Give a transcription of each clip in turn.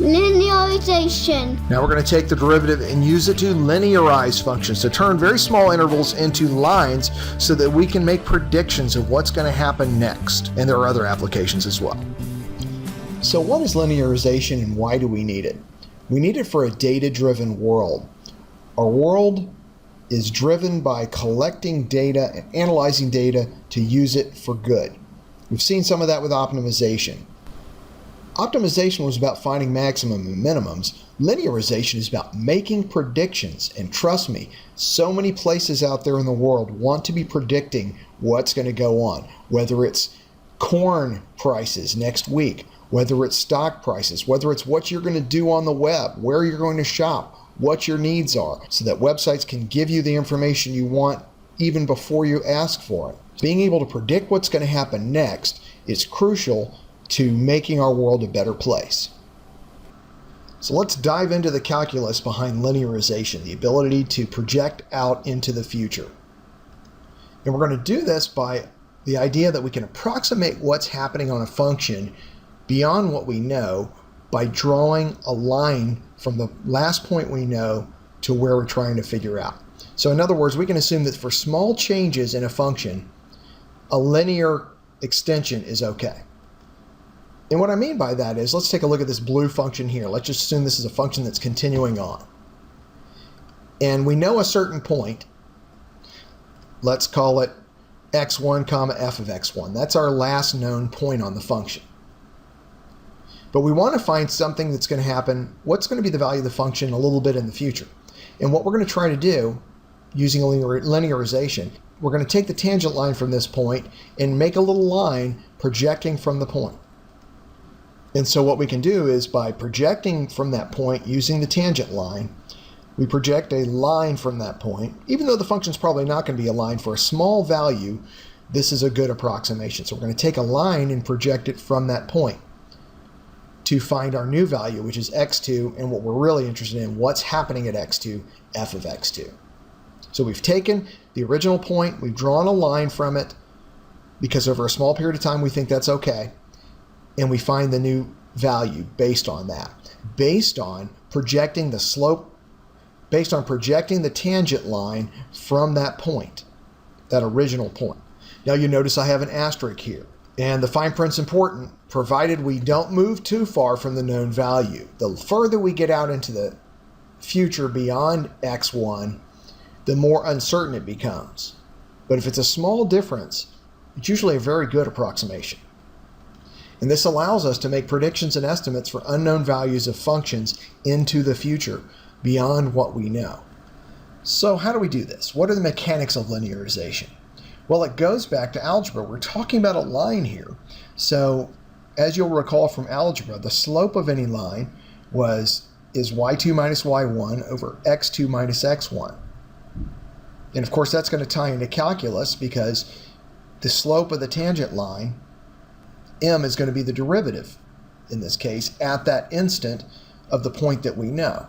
Linearization. Now we're going to take the derivative and use it to linearize functions, to turn very small intervals into lines so that we can make predictions of what's going to happen next. And there are other applications as well. So what is linearization and why do we need it? We need it for a data-driven world. Our world is driven by collecting data and analyzing data to use it for good. We've seen some of that with optimization. Optimization was about finding maximum and minimums. Linearization is about making predictions. And trust me, so many places out there in the world want to be predicting what's going to go on, whether it's corn prices next week, whether it's stock prices, whether it's what you're going to do on the web, where you're going to shop, what your needs are, so that websites can give you the information you want even before you ask for it. Being able to predict what's going to happen next is crucial to making our world a better place. So let's dive into the calculus behind linearization, the ability to project out into the future. And we're going to do this by the idea that we can approximate what's happening on a function beyond what we know by drawing a line from the last point we know to where we're trying to figure out. So in other words, we can assume that for small changes in a function, a linear extension is okay. And what I mean by that is, let's take a look at this blue function here. Let's just assume this is a function that's continuing on. And we know a certain point. Let's call it x1 comma f of x1. That's our last known point on the function. But we want to find something that's going to happen, what's going to be the value of the function a little bit in the future. And what we're going to try to do, using linearization, we're going to take the tangent line from this point and make a little line projecting from the point. And so what we can do is, by projecting from that point using the tangent line, we project a line from that point. Even though the function's probably not going to be a line for a small value, this is a good approximation. So we're going to take a line and project it from that point to find our new value, which is x2, and what we're really interested in, what's happening at x2, f of x2. So we've taken the original point, we've drawn a line from it, because over a small period of time we think that's okay, and we find the new value based on that, based on projecting the slope, based on projecting the tangent line from that point, that original point. Now you notice I have an asterisk here. And the fine print's important, provided we don't move too far from the known value. The further we get out into the future beyond x1, the more uncertain it becomes. But if it's a small difference, it's usually a very good approximation. And this allows us to make predictions and estimates for unknown values of functions into the future beyond what we know. So how do we do this? What are the mechanics of linearization? Well, it goes back to algebra. We're talking about a line here. So as you'll recall from algebra, the slope of any line is y2 minus y1 over x2 minus x1. And of course that's going to tie into calculus, because the slope of the tangent line, m, is going to be the derivative, in this case, at that instant of the point that we know.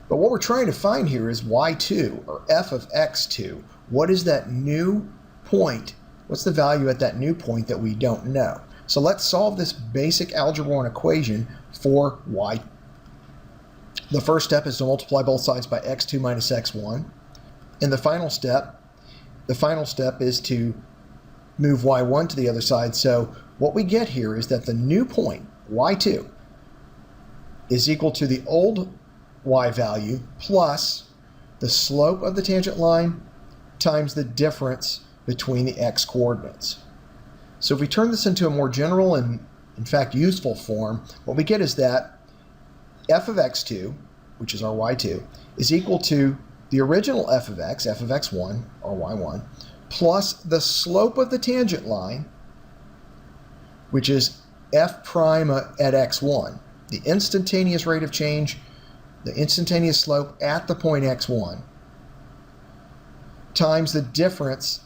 But what we're trying to find here is y2, or f of x2. What is that new point? What's the value at that new point that we don't know? So let's solve this basic Algebra 1 equation for y. The first step is to multiply both sides by x2 minus x1. And the final step is to move y1 to the other side. So what we get here is that the new point, y2, is equal to the old y value plus the slope of the tangent line times the difference between the x coordinates. So if we turn this into a more general and, in fact, useful form, what we get is that f of x2, which is our y2, is equal to the original f of x1, or y1, plus the slope of the tangent line, which is f prime at x1, the instantaneous rate of change, the instantaneous slope at the point x1, times the difference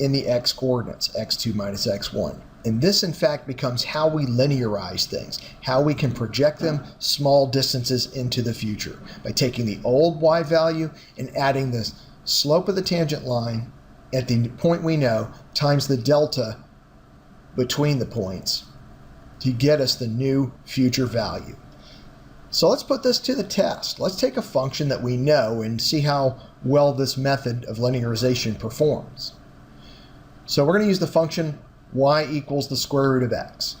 in the x coordinates, x2 minus x1. And this, in fact, becomes how we linearize things, how we can project them small distances into the future, by taking the old y value and adding the slope of the tangent line at the point we know times the delta between the points to get us the new future value. So let's put this to the test. Let's take a function that we know and see how well this method of linearization performs. So we're going to use the function y equals the square root of x.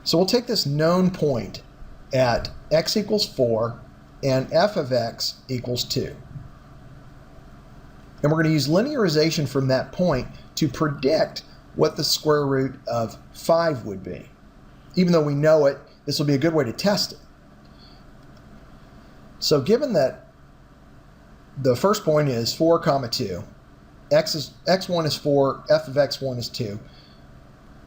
So we'll take this known point at x equals 4 and f of x equals 2. And we're going to use linearization from that point to predict what the square root of 5 would be. Even though we know it, this will be a good way to test it. So given that the first point is 4, 2, x1 is 4, f of x1 is 2,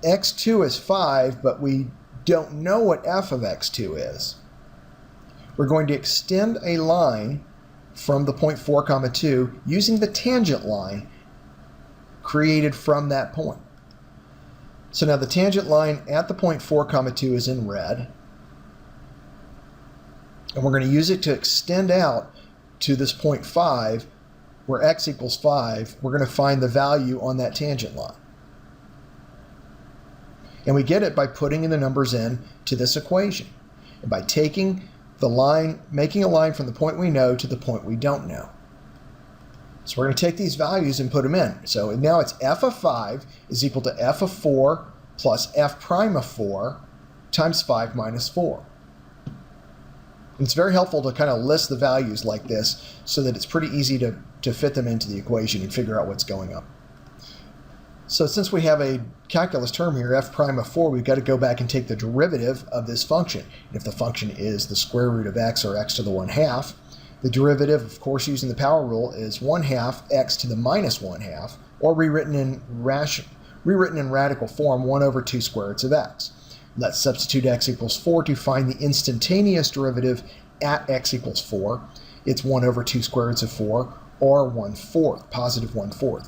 x2 is 5, but we don't know what f of x2 is. We're going to extend a line from the point 4, 2 using the tangent line created from that point. So now the tangent line at the point 4, 2 is in red. And we're going to use it to extend out to this point 5, where x equals 5. We're going to find the value on that tangent line. And we get it by putting in the numbers in to this equation. And by taking the line, making a line from the point we know to the point we don't know. So we're going to take these values and put them in. So now it's f of 5 is equal to f of 4 plus f prime of 4 times 5 minus 4. And it's very helpful to kind of list the values like this so that it's pretty easy to fit them into the equation and figure out what's going on. So since we have a calculus term here, f prime of 4, we've got to go back and take the derivative of this function. And if the function is the square root of x, or x to the 1/2, the derivative, of course, using the power rule, is 1/2 x to the minus 1/2, or rewritten in radical form, 1 over 2 square roots of x. Let's substitute x equals 4 to find the instantaneous derivative at x equals 4. It's 1 over 2 square roots of 4, or 1/4, positive 1/4.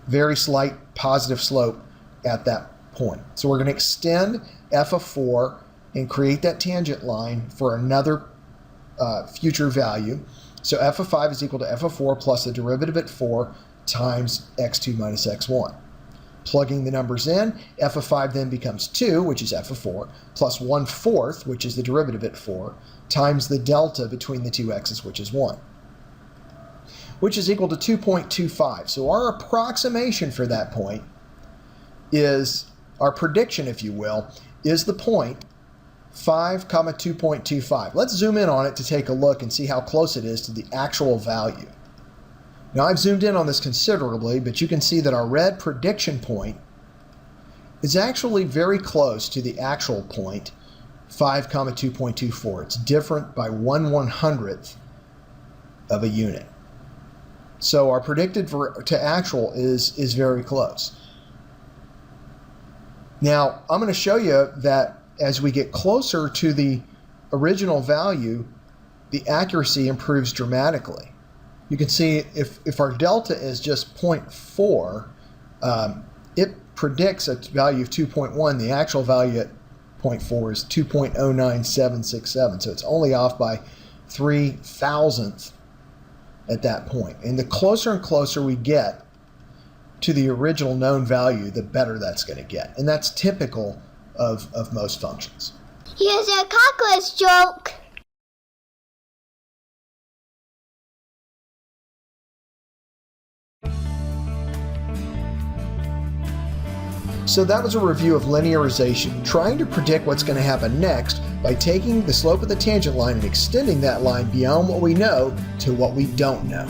Very slight positive slope at that point. So we're going to extend f of 4 and create that tangent line for another future value. So f of 5 is equal to f of 4 plus the derivative at 4 times x2 minus x1. Plugging the numbers in, f of 5 then becomes 2, which is f of 4, plus 1/4, which is the derivative at 4, times the delta between the two x's, which is 1, which is equal to 2.25. So our approximation for that point is, our prediction, if you will, is the point 5, 2.25. Let's zoom in on it to take a look and see how close it is to the actual value. Now I've zoomed in on this considerably, but you can see that our red prediction point is actually very close to the actual point, 5, 2.24. It's different by 1/100th of a unit. So our predicted to actual is very close. Now I'm going to show you that as we get closer to the original value, the accuracy improves dramatically. You can see if our delta is just 0.4, it predicts a value of 2.1. The actual value at 0.4 is 2.09767. So it's only off by 3,000th at that point. And the closer and closer we get to the original known value, the better that's going to get. And that's typical of most functions. Here's a calculus joke. So that was a review of linearization, trying to predict what's going to happen next by taking the slope of the tangent line and extending that line beyond what we know to what we don't know.